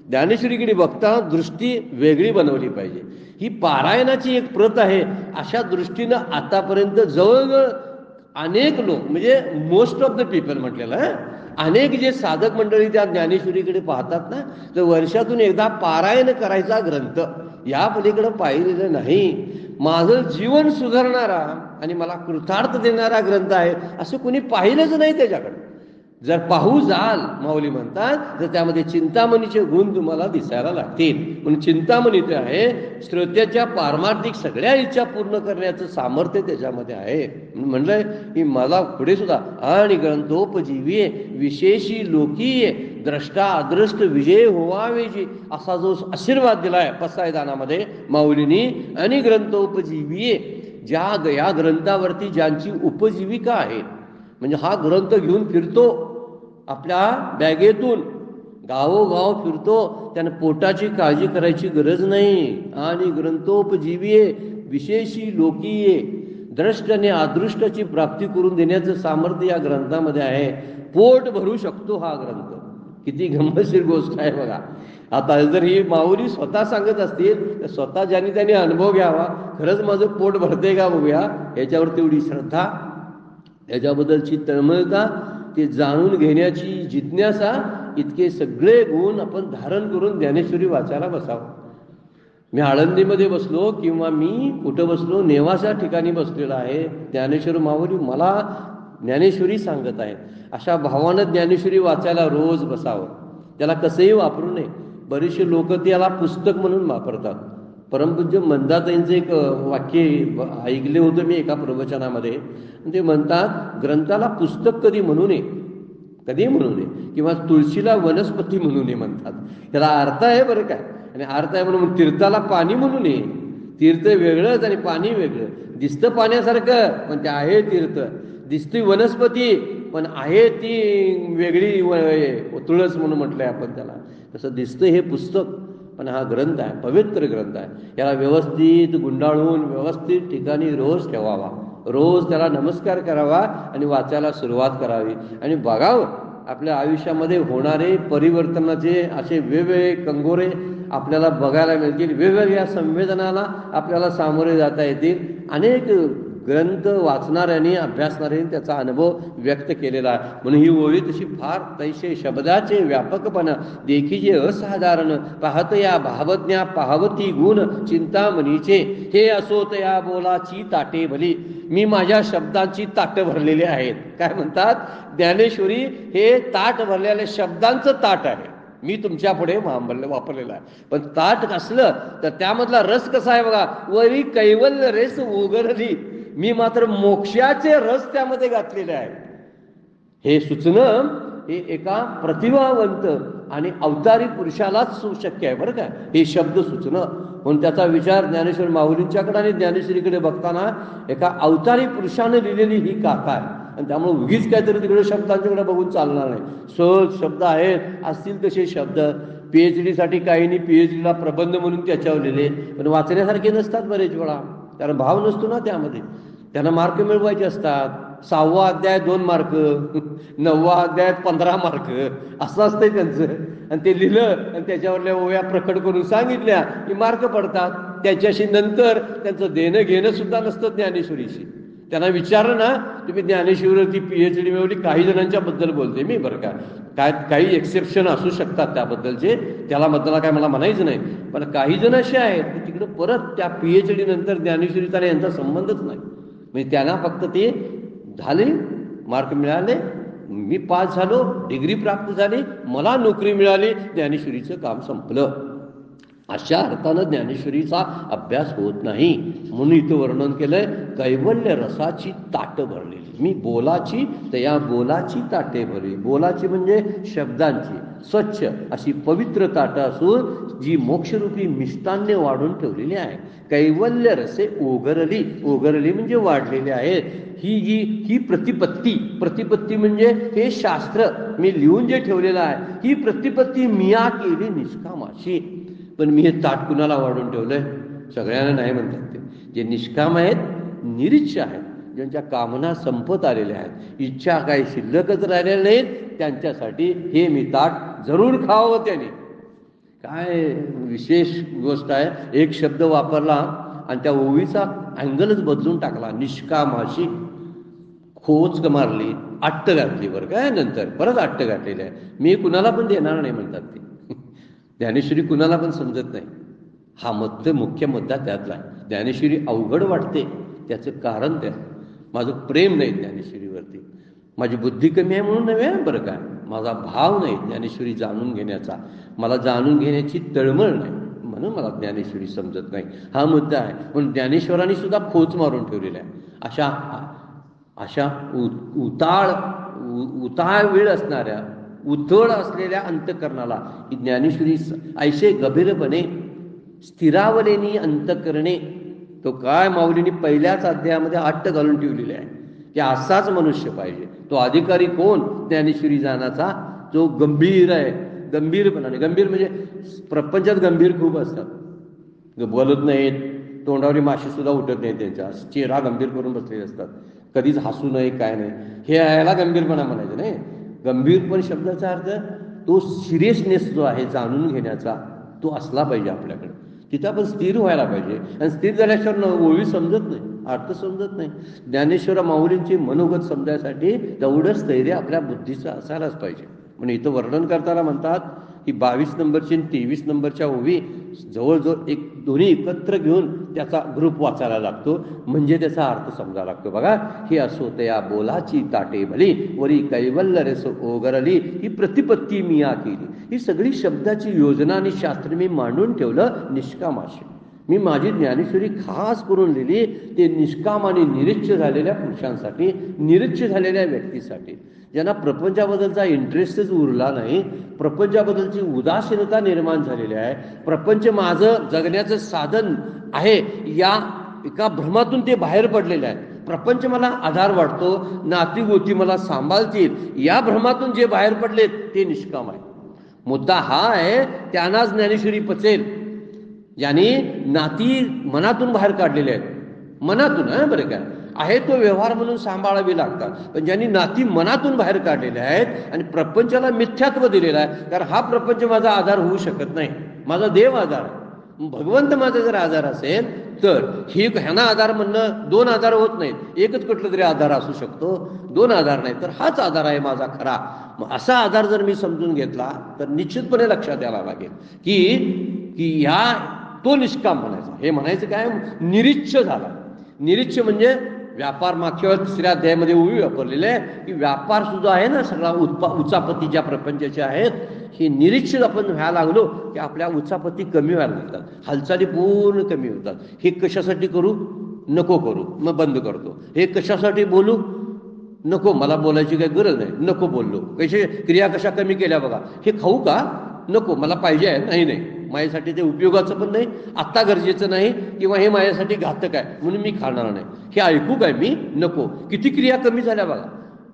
ज्ञानेश्वरीकडे बघता दृष्टी वेगळी बनवली पाहिजे. ही पारायणाची एक प्रत आहे. अशा दृष्टीनं आतापर्यंत जवळजवळ अनेक लोक म्हणजे मोस्ट ऑफ द पीपल म्हटलेलं आहे, अनेक जे साधक मंडळी त्या ज्ञानेश्वरीकडे पाहतात ना तर वर्षातून एकदा पारायण करायचा ग्रंथ या पलीकडे पाहिलेलं नाही. माझं जीवन सुधारणारा आणि मला कृतार्थ देणारा ग्रंथ आहे असं कोणी पाहिलंच नाही त्याच्याकडे. जर पाहू जाल माऊली म्हणतात तर त्यामध्ये चिंतामणीचे गुण तुम्हाला दिसायला लागतील. म्हणून चिंतामणी ते आहे श्रोत्याच्या पारमार्थिक सगळ्या इच्छा पूर्ण करण्याचं सामर्थ्य त्याच्यामध्ये आहे. म्हणलंय की मला पुढे सुद्धा आणि ग्रंथोपजीवी विशेषी लोकीय द्रष्टा अदृष्ट विजय होवावेजी असा जो आशीर्वाद दिलाय पसायदानामध्ये माऊलींनी. आणि ग्रंथोपजीवी ज्या या ग्रंथावरती ज्यांची उपजीविका आहे म्हणजे हा ग्रंथ घेऊन फिरतो आपल्या बॅगेतून गावोगाव फिरतो, त्यानं पोटाची काळजी करायची गरज नाही. आणि ग्रंथोपजीवी विशेषी लोकीय दृष्ट आणि अदृष्टाची प्राप्ती करून देण्याचं सामर्थ्य या ग्रंथामध्ये आहे. पोट भरू शकतो हा ग्रंथ. किती गंमतशीर गोष्ट आहे बघा. आता जर ही माऊली स्वतः सांगत असतील तर स्वतः ज्यांनी त्यांनी अनुभव घ्यावा. खरंच माझं पोट भरते का बघूया. याच्यावर तेवढी श्रद्धा, याच्याबद्दलची तळमळता, ते जाणून घेण्याची जिज्ञासा, इतके सगळे गुण आपण धारण करून ज्ञानेश्वरी वाचायला बसावं. मी आळंदीमध्ये बसलो किंवा मी कुठं बसलो, नेवासा ठिकाणी बसलेला आहे, ज्ञानेश्वर माऊली मला ज्ञानेश्वरी सांगत आहेत. अशा भावानं ज्ञानेश्वरी वाचायला रोज बसावं. त्याला कसंही वापरू नये. बरेचसे लोक त्याला पुस्तक म्हणून वापरतात. परमपूज्य मंदाताईंचं एक वाक्य ऐकले होतं मी एका प्रवचनामध्ये. ते म्हणतात ग्रंथाला पुस्तक कधी म्हणू नये, कधी म्हणू नये, किंवा तुळशीला वनस्पती म्हणू नये म्हणतात. त्याला अर्थ आहे बरं काय. आणि अर्थ आहे म्हणून तीर्थाला पाणी म्हणू नये. तीर्थ वेगळंच आणि पाणी वेगळं. दिसतं पाण्यासारखं पण ते आहे तीर्थ, दिसती वनस्पती पण आहे ती वेगळी तुळस म्हणून म्हटलंय आपण त्याला. तसं दिसतं हे पुस्तक पण हा ग्रंथ आहे, पवित्र ग्रंथ आहे. याला व्यवस्थित गुंडाळून व्यवस्थित ठिकाणी रोज ठेवावा, रोज त्याला नमस्कार करावा आणि वाचायला सुरुवात करावी. आणि बघावं आपल्या आयुष्यामध्ये होणारे परिवर्तनाचे असे वेगवेगळे कंगोरे आपल्याला बघायला मिळतील. वेगवेगळ्या संवेदनाला आपल्याला सामोरे जाता येतील. अनेक ग्रंथ वाचणाऱ्यांनी अभ्यासणाऱ्यांनी त्याचा अनुभव व्यक्त केलेला आहे. म्हणून ही ओळी तशी फार तैसे शब्दाचे व्यापकपणा देखीजे असाधारण, पाहत या भावज्ञा पाहवती गुण चिंतामणीचे, हे असोत या बोलाची ताटे भली. मी माझ्या शब्दांची ताटं भरलेली आहेत. काय म्हणतात ज्ञानेश्वरी, हे ताट भरलेल्या शब्दांचं ताट आहे. मी तुमच्या पुढे वापरलेला आहे. पण ताट कसलं तर त्यामधला रस कसा आहे बघा. वरी कैवल्य रेस उगरली, मी मात्र मोक्षाचे रस त्यामध्ये घातलेले आहे. हे सुचणं हे एका प्रतिभावंत आणि अवतारी पुरुषालाच शक्य आहे बरं का, हे शब्द सुचणं. म्हणून त्याचा विचार ज्ञानेश्वर माऊलींच्याकडे आणि ज्ञानेश्वरीकडे बघताना एका अवतारी पुरुषाने लिहिलेली ही गाथा आहे. आणि त्यामुळे उगीच काहीतरी तिकडे शब्दांच्याकडे बघून चालणार नाही. सहज शब्द आहेत, असतील तसे शब्द. PhD साठी काहींनी PhD ला प्रबंध म्हणून त्याच्यावर लिहिले, पण वाचण्यासारखे नसतात बरेच वेळा, कारण भाव नसतो ना त्यामध्ये. त्यांना मार्क मिळवायचे असतात. 6वा अध्याय 2 मार्क, 9वा अध्याय 15 मार्क असं असतंय त्यांचं. आणि ते लिहिलं आणि त्याच्यावरल्या ओव्या प्रकट करून सांगितल्या की मार्क पडतात. त्याच्याशी नंतर त्यांचं देणं घेणं सुद्धा नसतं ज्ञानेश्वरीशी. त्यांना विचारलं ना तुम्ही ज्ञानेश्वरीवरती PhD मिळवली, काही जणांच्या बद्दल बोलते मी बरं का, काही एक्सेप्शन असू शकतात त्याबद्दलचे, त्याला बद्दल काय मला म्हणायचं नाही. पण काही जण असे आहेत की तिकडे परत त्या PhD नंतर ज्ञानेश्वरीचा यांचा संबंधच नाही. म्हणजे त्यांना फक्त ते झाले, मार्क मिळाले, मी पास झालो, डिग्री प्राप्त झाली, मला नोकरी मिळाली, ज्ञानेश्वरीचं काम संपलं. अशा अर्थानं ज्ञानेश्वरीचा अभ्यास होत नाही. म्हणून इथं वर्णन केलंय, कैवल्य रसाची ताटं भरलेली. मी बोलाची तर या बोलाची ताटे भरली. बोलाची म्हणजे शब्दांची स्वच्छ अशी पवित्र ताटं असून जी मोक्षरूपी मिष्टान्य वाढून ठेवलेली आहे. कैवल्य रसे ओगरली. ओगरली म्हणजे वाढलेली आहेत. ही प्रतिपत्ती म्हणजे हे शास्त्र मी लिहून जे ठेवलेलं आहे, ही प्रतिपत्ती मिया केली निष्कामाशी. पण मी हे ताट कुणाला वाढून ठेवलंय? सगळ्यांना नाही म्हणतात. ते जे निष्काम आहेत, निरीच्छ आहेत, ज्यांच्या कामना संपत आलेल्या आहेत, इच्छा काही शिल्लकच राहिलेल्या नाहीत, त्यांच्यासाठी हे मी ताट जरूर खावं. त्याने काय विशेष गोष्ट आहे, एक शब्द वापरला आणि त्या ओवीचा अँगलच बदलून टाकला. निष्कामाशी खोच मारली, अट्ट घातली. बरं काय नंतर परत अट्ट घातलेली आहे. मी कुणाला पण देणार नाही म्हणतात ते. ज्ञानेश्वरी कुणाला पण समजत नाही. हा मुख्य मुद्दा त्यातला आहे. ज्ञानेश्वरी अवघड वाटते, त्याचं कारण त्या माझं प्रेम नाही ज्ञानेश्वरीवरती. माझी बुद्धी कमी आहे म्हणून नव्हे, बरं काय, माझा भाव नाही ज्ञानेश्वरी जाणून घेण्याचा, मला जाणून घेण्याची तळमळ नाही, म्हणून मला ज्ञानेश्वरी समजत नाही. हा मुद्दा आहे. पण ज्ञानेश्वरांनी सुद्धा खोच मारून ठेवलेला आहे. अशा उताळ वेळ असणाऱ्या, उथळ असलेल्या अंतकरणाला ही ज्ञानेश्वरी ऐशे गभीरपणे स्थिरावलेनी अंतकरणे. तो काय माऊलींनी पहिल्याच अध्यायामध्ये अट्ट घालून ठेवलेले आहे की असाच मनुष्य पाहिजे. तो अधिकारी कोण? ज्ञानेश्वरी जाण्याचा जो गंभीर आहे. गंभीरपणाने, गंभीर म्हणजे प्रपंचात गंभीर खूप असतात, बोलत नाहीत, तोंडावरी माशी सुद्धा उठत नाही, त्यांच्या चेहरा गंभीर करून बसलेले असतात, कधीच हसू नये, काय नाही, हे यायला गंभीरपणा म्हणायचं नाही. गंभीरपण शब्दाचा अर्थ तो सिरियसनेस जो आहे जाणून घेण्याचा, तो असला पाहिजे आपल्याकडे. तिथं आपण स्थिर व्हायला पाहिजे. आणि स्थिर झाल्याशिवाय ओळी समजत नाही, अर्थ समजत नाही. ज्ञानेश्वर माऊलींची मनोगत समजायसाठी तेवढं स्थैर्य आपल्या बुद्धीचं असायलाच पाहिजे. म्हणजे इथं वर्णन करताना म्हणतात की 22 नंबरची आणि 23 नंबरच्या ओवी जवळजवळ दोन्ही एकत्र घेऊन त्याचा ग्रुप वाचायला लागतो, म्हणजे त्याचा अर्थ समजायला लागतो. बघा, ही असो तया बोलाची ताटे भली, वरी कैवल्य रस ओगरली, ही प्रतिपत्ती मिया केली. ही सगळी शब्दाची योजना आणि शास्त्र मी मांडून ठेवलं निष्कामाशी. मी माझी ज्ञानेश्वरी खास करून लिहिली ते निष्काम आणि निरीच्छ झालेल्या पुरुषांसाठी, निरीच्छ झालेल्या व्यक्तीसाठी, ज्यांना प्रपंचाबद्दलचा इंटरेस्टच उरला नाही, प्रपंचाबद्दलची उदासीनता निर्माण झालेली आहे, प्रपंच माझं जगण्याचं साधन आहे या एका भ्रमातून ते बाहेर पडलेले आहेत. प्रपंच मला आधार वाटतो, नाती गोती मला सांभाळतील, या भ्रमातून जे बाहेर पडलेत ते निष्काम आहे. मुद्दा हा आहे, त्यांनाच ज्ञानेश्वरी पचेल, ज्यांनी नाती मनातून बाहेर काढलेले आहेत. मनातून बरं काय आहे तो व्यवहार म्हणून सांभाळावी लागतात, पण ज्यांनी नाती मनातून बाहेर काढलेले आहेत आणि प्रपंचाला मिथ्यात्व दिलेलं आहे, कारण हा प्रपंच माझा आधार होऊ शकत नाही, माझा देव आधार आहे, भगवंत माझा जर आधार असेल तर ह्यांना आधार म्हणणं, दोन आधार होत नाहीत, एकच कुठला तरी आधार असू शकतो, दोन आधार नाही तर हाच आधार आहे माझा खरा. मग असा आधार जर मी समजून घेतला तर निश्चितपणे लक्षात यायला लागेल की ह्या तो निष्काम म्हणायचा. हे म्हणायचं काय, निरीच्छ झाला. निरीच्छ म्हणजे व्यापार, मागच्या 3 अध्यायामध्ये उभी वापरलेले आहे की व्यापार सुद्धा आहे ना सगळा उचापती ज्या प्रपंचाच्या आहेत, ही निरीच्छ आपण व्हायला लागलो की आपल्या उचापती कमी व्हायला लागतात, हालचाली पूर्ण कमी होतात. हे कशासाठी करू, नको करू, मग बंद करतो. हे कशासाठी बोलू, नको, मला बोलायची काही गरज नाही, नको बोललो. कशा क्रिया कशा कमी केल्या बघा. हे खाऊ का, नको, मला पाहिजे आहे, नाही, माझ्यासाठी ते उपयोगाचं पण नाही, आत्ता गरजेचं नाही, किंवा हे माझ्यासाठी घातक आहे म्हणून मी खाणार नाही. हे ऐकू काय मी, नको. किती क्रिया कमी झाल्या बघा.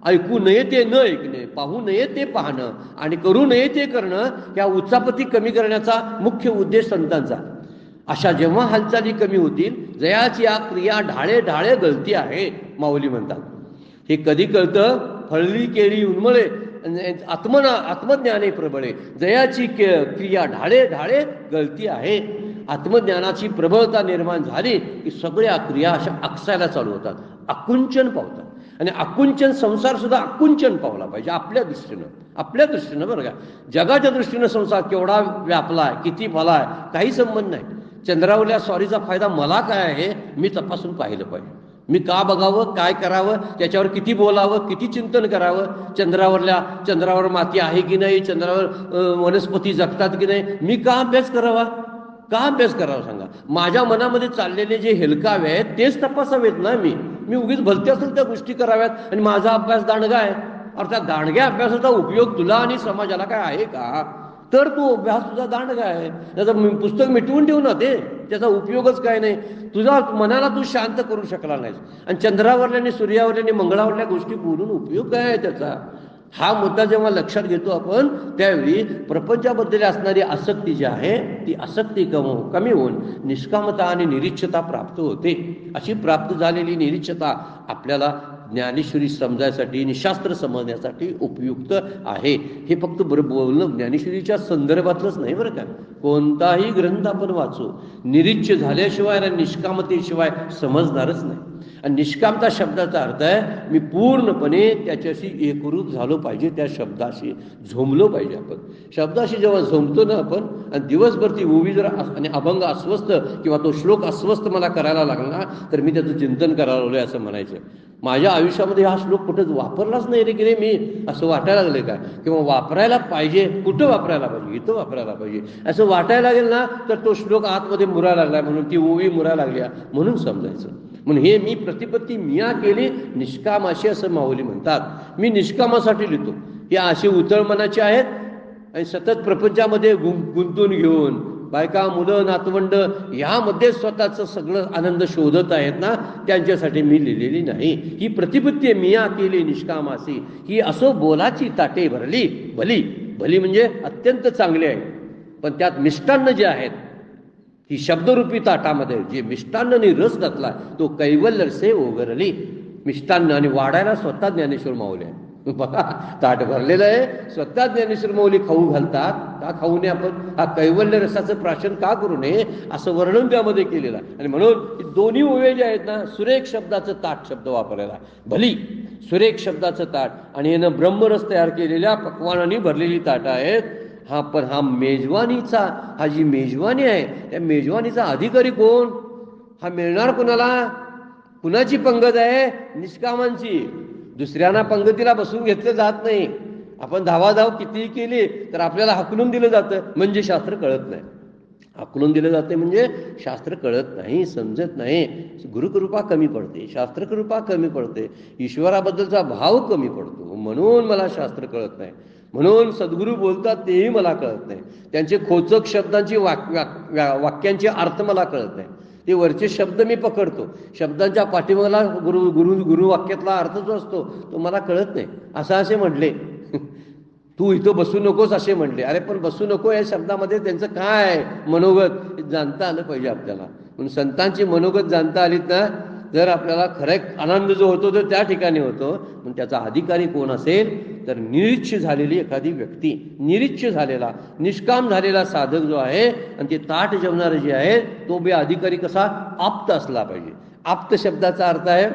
ऐकू नये ते न ऐकणे, पाहू नये ते पाहणं आणि करू नये ते करणं, ह्या उचापती कमी करण्याचा मुख्य उद्देश संतांचा. अशा जेव्हा हालचाली कमी होतील, जयाची या क्रिया ढाळे ढाळे गळती आहे माऊली म्हणतात. हे कधी कळतं, फळली केळी उन्मळे आत्मज्ञाने प्रबळे, जयाची क्रिया ढाळे ढाळे गळती आहे. आत्मज्ञानाची प्रबळता निर्माण झाली की सगळ्या क्रिया अशा अकसायला चालू होतात, आकुंचन पावतात. आणि आकुंचन संसार सुद्धा आकुंचन पावला पाहिजे आपल्या दृष्टीनं बरं का. जगाच्या दृष्टीनं संसार केवढा व्यापलाय, किती फलाय, काही संबंध नाही. चंद्रावरल्या स्वारीचा फायदा मला काय आहे मी तपासून पाहिलं पाहिजे. मी का बघावं, काय करावं, त्याच्यावर किती बोलावं, किती चिंतन करावं. चंद्रावर माती आहे की नाही, चंद्रावर वनस्पती जगतात की नाही, मी का अभ्यास करावा. का अभ्यास करावा सांगा? माझ्या मनामध्ये चाललेले जे हेलकावे आहेत तेच तपासावेत ना. मी उगीच भलते असेल त्या गोष्टी कराव्यात आणि माझा अभ्यास दांडगा आहे. अर्थात दांडग्या अभ्यासाचा उपयोग तुला आणि समाजाला काय आहे का? तर तो अभ्यास तुझा दांडगा आहे. त्याचं पुस्तक मिटवून ठेवू ना, त्याचा उपयोगच काय नाही. तुझ्या मनाला तू शांत करू शकला नाहीस आणि चंद्रावरल्या आणि सूर्यावरल्या आणि मंगळावरल्या गोष्टी बोलून उपयोग काय आहे त्याचा? हा मुद्दा जेव्हा लक्षात घेतो आपण त्यावेळी प्रपंचाबद्दल असणारी आसक्ती जी आहे ती आसक्ती कमी होऊन निष्कामता आणि निरीच्छता प्राप्त होते. अशी प्राप्त झालेली निरीच्छता आपल्याला ज्ञानेश्वरी समजायसाठी आणि शास्त्र समजण्यासाठी उपयुक्त आहे. हे फक्त बोलणं ज्ञानेश्वरीच्या संदर्भातलंच नाही बरं का. कोणताही ग्रंथ आपण वाचू, निरीच्छ झाल्याशिवाय आणि निष्कामतेशिवाय समजणारच नाही. आणि निष्कामता शब्दाचा अर्थ आहे मी पूर्णपणे त्याच्याशी एकरूप झालो पाहिजे, त्या शब्दाशी झोंबलो पाहिजे. आपण शब्दाशी जेव्हा झोंबतो ना आपण आणि दिवसभर ती ओवी जर आणि अभंग अस्वस्थ किंवा तो श्लोक अस्वस्थ मला करायला लागला तर मी त्याचं चिंतन करायला लागलोय असं म्हणायचं. माझ्या आयुष्यामध्ये हा श्लोक कुठं वापरलाच नाही रे की रे मी, असं वाटायला लागले काय? किंवा वापरायला पाहिजे, कुठं वापरायला पाहिजे? इथं वापरायला पाहिजे असं वाटायला लागेल ना तर तो श्लोक आतमध्ये मुरायला लागलाय म्हणून, ती ओवी मुरायला लागली म्हणून समजायचं. म्हणून हे मी प्रतिपत्ती मिया केली निष्कामाशी असं माऊली म्हणतात. मी निष्कामासाठी लिहितो. हे अशी उतळ मनाचे आहेत आणि सतत प्रपंचामध्ये गुंतून घेऊन बायका, मुलं, नातवंड यामध्ये स्वतःचं सगळं आनंद शोधत आहेत ना, त्यांच्यासाठी मी लिहिलेली नाही. ही प्रतिपत्ती मिया केली निष्कामासी, ही असो बोलाची ताटे भरली भली. भली म्हणजे अत्यंत चांगली आहे, पण त्यात मिष्टान्न जे आहेत ही शब्दरूपी ताटामध्ये जे मिष्टान्नाने रस घातला तो कैवल्यसे ओगरली. मिष्टान्न आणि वाढायला स्वतः ज्ञानेश्वर माऊली आहे. बघा, ताट भरलेलं आहे, स्वतः ज्ञानेश्वर माऊली खाऊ घालतात. का खाऊ नये आपण? हा कैवल्य रसाचं प्राशन का करू नये असं वर्णन त्यामध्ये केलेलं आहे. आणि म्हणून दोन्ही ओवे जे आहेत ना, सुरेख शब्दाचं ताट शब्द वापरायला, भली सुरेख शब्दाचं ताट आणि यानं ब्रह्मरस तयार केलेल्या पक्वानांनी भरलेली ताटं आहेत. हा पण हा मेजवानीचा, हा जी मेजवानी आहे त्या मेजवानीचा अधिकारी कोण? हा मिळणार कोणाला? कुणाची पंगत आहे? निष्कामांची. दुसऱ्यांना पंगतीला बसून घेतलं जात नाही. आपण धावाधाव कितीही केली तर आपल्याला हाकलून दिलं जातं म्हणजे शास्त्र कळत नाही. हाकलून दिलं जाते म्हणजे शास्त्र कळत नाही, समजत नाही. गुरुकृपा कमी पडते, शास्त्रकृपा कमी पडते, ईश्वराबद्दलचा भाव कमी पडतो. म्हणून मला शास्त्र कळत नाही. म्हणून सद्गुरू बोलतात तेही मला कळत नाही. त्यांचे खोचक शब्दांची वाक्यांचे अर्थ मला कळत नाही. ते वरचे शब्द मी पकडतो, शब्दांच्या पाठीमागला गुरुवाक्यातला अर्थ जो असतो तो मला कळत नाही. असे म्हटले तू इथं बसू नकोस असे म्हणले. अरे पण बसू नको या शब्दामध्ये त्यांचं काय मनोगत जाणता आलं पाहिजे आपल्याला. म्हणून संतांची मनोगत जाणता आलीत ना जर आपल्याला खरं आनंद जो होतो तो त्या ठिकाणी होतो. पण त्याचा अधिकारी कोण असेल तर निरीच्छ झालेली एखादी व्यक्ती, निरीच्छ झालेला निष्काम झालेला साधक जो आहे आणि ते ताट जेवणारे जे आहे तो बी अधिकारी कसा? आप्त असला पाहिजे. आप्त शब्दाचा अर्थ आहे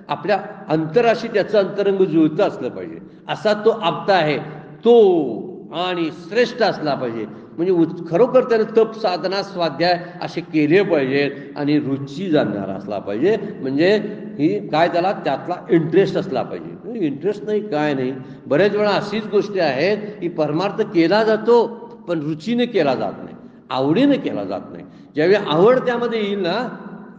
आपल्या अंतराशी त्याचं अंतरंग जुळतं असलं पाहिजे, असा तो आप्त आहे तो. आणि श्रेष्ठ असला पाहिजे म्हणजे खरोखर त्याने तप साधना स्वाध्याय असे केले पाहिजेत आणि रुची जाणणारा असला पाहिजे. म्हणजे ही काय त्याला त्यातला इंटरेस्ट असला पाहिजे. इंटरेस्ट नाही काय नाही. बऱ्याच वेळा अशीच गोष्टी आहेत की परमार्थ केला जातो पण रुचीने केला जात नाही, आवडीने केला जात नाही. ज्यावेळी आवड त्यामध्ये येईल ना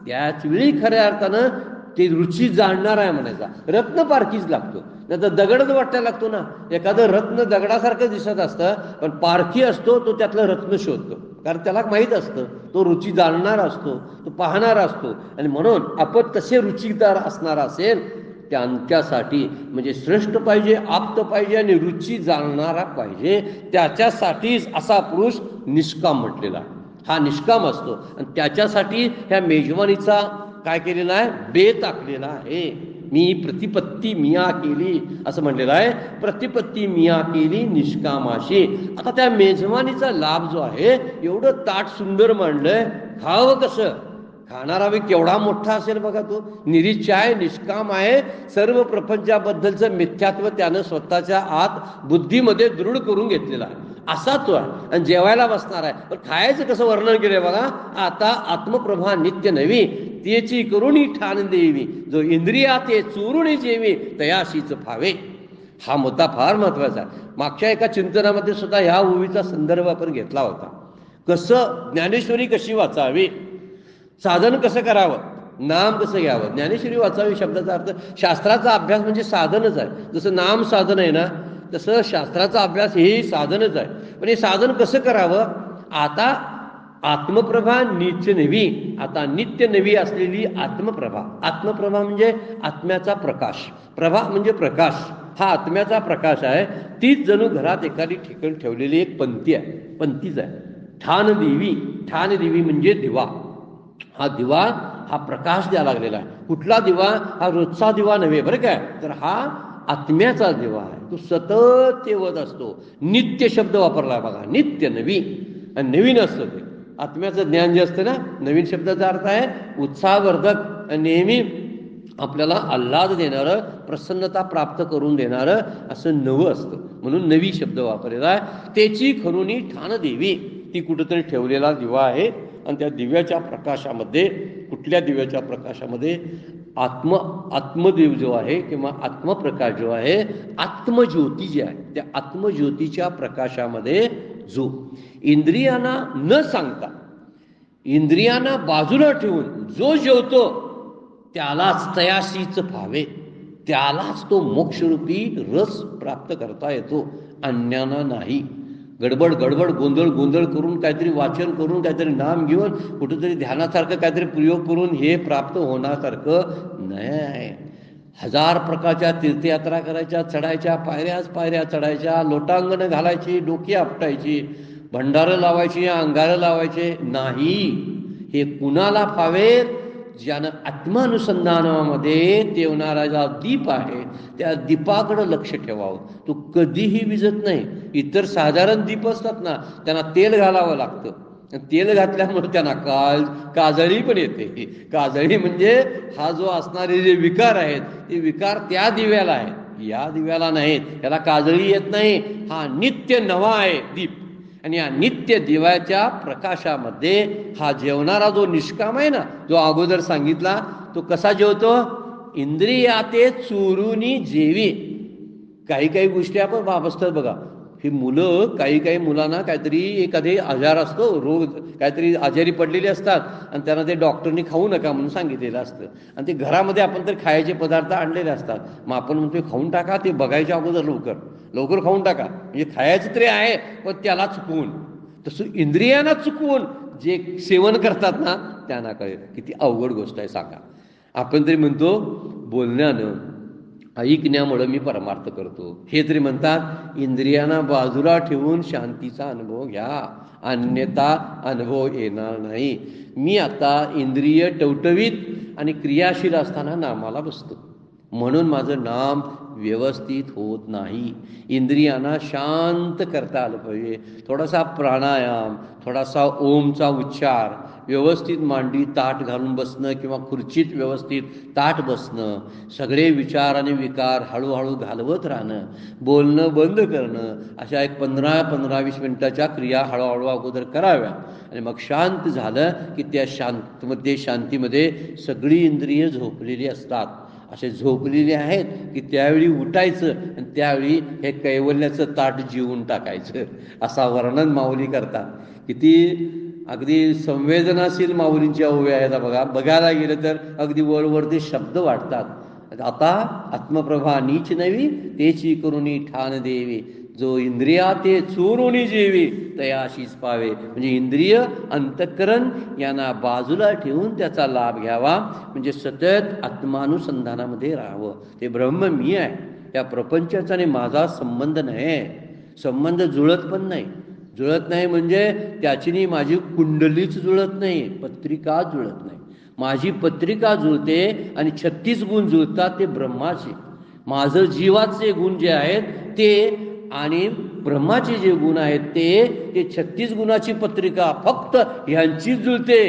त्याचवेळी खऱ्या अर्थानं ते रुची जाणणार आहे म्हणायचा. रत्न पारखीच लागतो, नाही तर दगडच वाटायला लागतो ना. एखादं रत्न दगडासारखं दिसत असतं पण पारखी असतो तो त्यातलं रत्न शोधतो, कारण त्याला माहीत असतं तो रुची जाणणार असतो, तो पाहणारा असतो. आणि म्हणून आपण तसे रुचीदार असणारा असेल त्यांच्यासाठी म्हणजे श्रेष्ठ पाहिजे, आप्त पाहिजे आणि रुची जाणणारा पाहिजे. त्याच्यासाठीच असा पुरुष निष्काम म्हटलेला. हा निष्काम असतो आणि त्याच्यासाठी ह्या मेजवानीचा काय केलेला आहे? बेत आखलेला आहे. मी प्रतिपत्ती मिया केली असं म्हणलेलं आहे. प्रतिपत्ती मिया केली निष्कामाशी. आता त्या मेजवानीचा लाभ जो आहे, एवढं ताट सुंदर मांडलंय, खावं कसं? खाणारा बी केवढा मोठा असेल बघा तो. निरीच्छ आहे, निष्काम आहे, सर्व प्रपंचाबद्दलचं मिथ्यात्व त्यानं स्वतःच्या आत बुद्धीमध्ये दृढ करून घेतलेला आहे, असा तो आहे. आणि जेवायला बसणार आहे, पण खायचं कसं वर्णन केलंय बघा. आता आत्मप्रभा नित्य नवी त्याची करुणी ठाण देवी, जो इंद्रिया ते चोरुणी जेवी तयाशीच फावे. हा मुद्दा फार महत्वाचा आहे. मागच्या एका चिंतनामध्ये सुद्धा ह्या ओवीचा संदर्भ आपण घेतला होता. कसं ज्ञानेश्वरी कशी वाचावी, साधन कसं करावं, नाम कसं घ्यावं. ज्ञानेश्वरी वाचावी शब्दाचा अर्थ शास्त्राचा अभ्यास म्हणजे साधनच आहे. जसं नाम साधन आहे ना, तसं शास्त्राचा अभ्यास हे साधनच आहे. पण हे साधन कसं करावं. आता आत्मप्रभा नित्य नवी, आता नित्य नवी असलेली आत्मप्रभा. आत्मप्रभा म्हणजे आत्म्याचा प्रकाश, प्रभा म्हणजे प्रकाश, हा आत्म्याचा प्रकाश आहे. तीच जणू घरात एखादी ठिकाणी ठेवलेली एक पंथी आहे, पंथीच आहे. ठाण देवी, ठाण देवी म्हणजे दिवा. हा दिवा हा प्रकाश द्यायला लागलेला आहे. कुठला दिवा, हा रोजचा दिवा नव्हे बरं काय, तर हा आत्म्याचा दिवा आहे. तो सतत तेवत असतो. नित्य शब्द वापरला बघा, नित्य नवी, आणि नवीन असतं ते. आत्म्याचं ज्ञान जे असतं ना, नवीन शब्दाचा अर्थ आहे उत्साहवर्धक, नेहमी आपल्याला आल्हाद देणारं, प्रसन्नता प्राप्त करून देणारं असं नवं असतं. म्हणून नवी शब्द वापरलेला आहे. त्याची खरुनी ठाण देवी, ती कुठंतरी ठेवलेला दिवा आहे. आणि त्या दिव्याच्या प्रकाशामध्ये, कुठल्या दिव्याच्या प्रकाशामध्ये, आत्मदेव जो आहे किंवा आत्मप्रकाश जो आहे, आत्मज्योती जी आहे, त्या आत्मज्योतीच्या प्रकाशामध्ये जो इंद्रियांना न सांगता, इंद्रियांना बाजूला ठेवून जो जेवतो त्यालाच तयाशीच भावे, त्यालाच तो मोक्षरूपी रस प्राप्त करता येतो, अन्याना नाही. गडबड गडबड गोंधळ गोंधळ करून, काहीतरी वाचन करून, काहीतरी नाम घेऊन, कुठेतरी ध्यानासारखं काहीतरी प्रयोग करून हे प्राप्त होण्यासारखं नाही. हजार प्रकारच्या तीर्थयात्रा करायच्या, चढायच्या, पायऱ्या चढायच्या, लोटांगणं घालायची, डोकी आपटायची, भंडारं लावायची, अंगारं लावायचे नाही. हे कुणाला फावेल, ज्यानं आत्मानुसंधानामध्ये तेवणारा जो दीप आहे त्या दीपाकडं लक्ष ठेवावं. तो कधीही विझत नाही. इतर साधारण दीप असतात ना, त्यांना तेल घालावं लागतं. तेल घातल्यामुळे त्यांना काजळी पण येते. काजळी म्हणजे हा जो असणारे जे विकार आहेत, ते विकार त्या दिव्याला आहेत, या दिव्याला नाहीत. त्याला काजळी येत नाही. हा नित्य नवा आहे दीप. आणि या नित्य दिव्याच्या प्रकाशामध्ये हा जेवणारा जो निष्काम आहे ना, जो अगोदर सांगितला, तो कसा जेवतो. इंद्रियाते चोरूनी जेवी. काही गोष्टी आपण असतात बघा, ही मुलं, काही मुलांना काहीतरी एखादे आजार असतो, रोग, काहीतरी आजारी पडलेले असतात, आणि त्यांना ते डॉक्टरनी खाऊ नका म्हणून सांगितलेलं असतं. आणि ते घरामध्ये आपण तर खायचे पदार्थ आणलेले असतात. मग आपण म्हणतो खाऊन टाका, ते बघायच्या अगोदर लवकर खाऊन टाका, म्हणजे खायचं तरी आहे पण त्याला चुकवून. तसं इंद्रियांना चुकवून जे सेवन करतात ना, त्यांना कळेल किती अवघड गोष्ट आहे सांगा. आपण तरी म्हणतो बोलण्यानं, ऐकण्यामुळं मी परमार्थ करतो, हे तरी म्हणतात. इंद्रियांना बाजूला ठेवून शांतीचा अनुभव घ्या, अन्यथा अनुभव येणार नाही. मी आता इंद्रिय टवटवीत आणि क्रियाशील असताना नामाला बसतो, म्हणून माझं नाम व्यवस्थित होत नाही. इंद्रियांना शांत करता आलं पाहिजे. थोडासा प्राणायाम, थोडासा ओमचा उच्चार, व्यवस्थित मांडी ताट घालून बसणं किंवा खुर्चीत व्यवस्थित ताट बसणं, सगळे विचार आणि विकार हळूहळू घालवत राहणं, बोलणं बंद करणं, अशा एक 15-20 मिनिटाच्या क्रिया हळूहळू अगोदर कराव्या. आणि मग शांत झालं की त्या शांतीमध्ये सगळी इंद्रिय झोपलेली असतात. असे झोपलेले आहेत की त्यावेळी उठायचं आणि त्यावेळी हे कैवल्याचं ताट जीवन टाकायचं, असा वर्णन माऊली करतात. किती अगदी संवेदनाशील माऊलींच्या ओव्या आहेत बघा. बघायला गेलं तर अगदी वरवर ते शब्द वाटतात. आता आत्मप्रभा नीच नवी, तेची करुणी ठाण देवी, जो इंद्रिया ते चोरुनी जेवी, तयाशीच पावे. म्हणजे इंद्रिय, अंतःकरण यांना बाजूला ठेवून त्याचा लाभ घ्यावा, म्हणजे सतत आत्मानुसंधानामध्ये राहावं. ते ब्रह्म मी आहे, या प्रपंचाचा आणि माझा संबंध नाही. संबंध जुळत पण नाही. जुळत नाही म्हणजे त्याची माझी कुंडलीच जुळत नाही, पत्रिका जुळत नाही. माझी पत्रिका जुळते आणि 36 गुण जुळतात, ते ब्रह्माचे. माझं जीवाचे गुण जे आहेत ते आणि ब्रह्माचे जे गुण आहेत ते 36 गुणाची पत्रिका फक्त ह्यांचीच जुळते.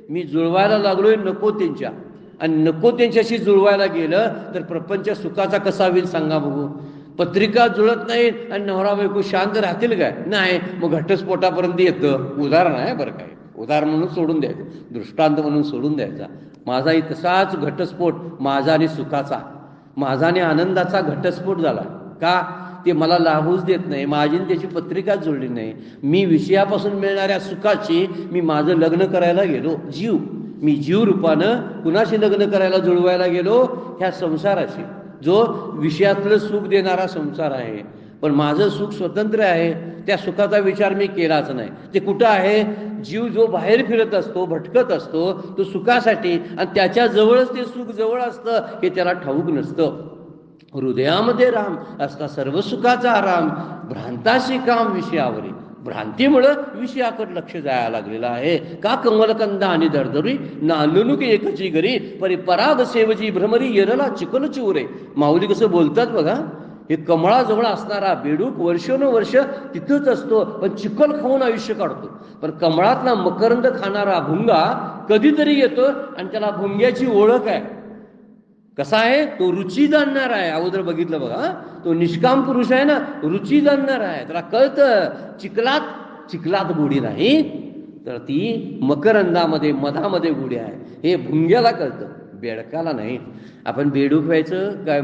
मी जुळवायला लागलोय नको त्यांच्या, आणि नको त्यांच्याशी जुळवायला गेलं तर प्रपंच सुखाचा कसा होईल सांगा बघू. पत्रिका जुळत नाही आणि नवरा बायको शांत राहतील काय? नाही. मग घटस्फोटापर्यंत येतं. उदाहरण आहे बरं, काय उदाहरण म्हणून सोडून द्यायचं, दृष्टांत म्हणून सोडून द्यायचा. माझाही तसाच घटस्फोट, माझा आणि सुखाचा, माझा आणि आनंदाचा घटस्फोट झाला. का? ते मला लाभूच देत नाही, माझी त्याची पत्रिकाच जुळली नाही. मी विषयापासून मिळणाऱ्या सुखाची मी माझं लग्न करायला गेलो, मी जीव रूपानं कुणाशी लग्न करायला जुळवायला गेलो? ह्या संसाराशी, जो विषयातलं सुख देणारा संसार आहे. पण माझं सुख स्वतंत्र आहे, त्या सुखाचा विचार मी केलाच नाही. ते कुठं आहे? जीव जो बाहेर फिरत असतो, भटकत असतो, तो सुखासाठी, आणि त्याच्या जवळच ते सुख जवळ असतं हे त्याला ठाऊक नसतं. हृदयामध्ये राम असता सर्व सुखाचा आराम, भ्रांताशी काम विषयावरी. भ्रांतीमुळं विषयाकडे लक्ष जायला लागलेलं आहे. का कमलकंदा आणि दरदरी नांदणूक एकची घरी, परी पराग सेवजी भ्रमरी येरला चिकल चिवरे. माऊली कसं बोलतात बघा. हे कमळाजवळ असणारा बेडूक वर्षानुवर्ष तिथंच असतो, पण चिखल खाऊन आयुष्य काढतो. पण कमळातला मकरंद खाणारा भुंगा कधीतरी येतो, आणि त्याला भुंग्याची ओळख आहे. कसा आहे तो? रुची जाणणार आहे. अगोदर बघितलं बघा, तो निष्काम पुरुष आहे ना, रुची जाणणार आहे. त्याला कळतं चिखलात गोडी नाही, तर ती मकरंदामध्ये मधामध्ये गोडी आहे. हे भुंग्याला कळतं, बेडकाला नाही. आपण बेडूक व्हायचं काय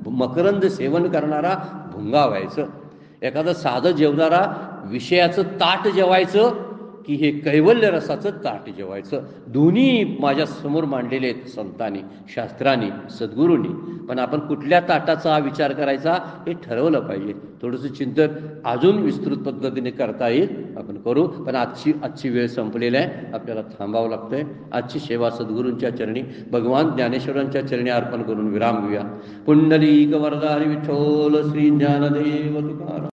मकरंद सेवन करणारा भुंगा व्हायचं? एखादं साधं जेवणारा विषयाचं ताट जेवायचं की हे कैवल्य रसाचं ताट जेवायचं? दोन्ही माझ्या समोर मांडलेले आहेत संतांनी, शास्त्रांनी, सद्गुरूंनी. पण आपण कुठल्या ताटाचा विचार करायचा हे ठरवलं पाहिजे. थोडंसं चिंतन अजून विस्तृत पद्धतीने करता येईल, आपण करू. पण आजची वेळ संपलेली आहे, आपल्याला थांबावं लागतंय. आजची सेवा सद्गुरूंच्या चरणी, भगवान ज्ञानेश्वरांच्या चरणी अर्पण करून विराम घेऊया. पुंडलिक वरदा हरी विठ्ठल श्री ज्ञानदेव तुकाराम.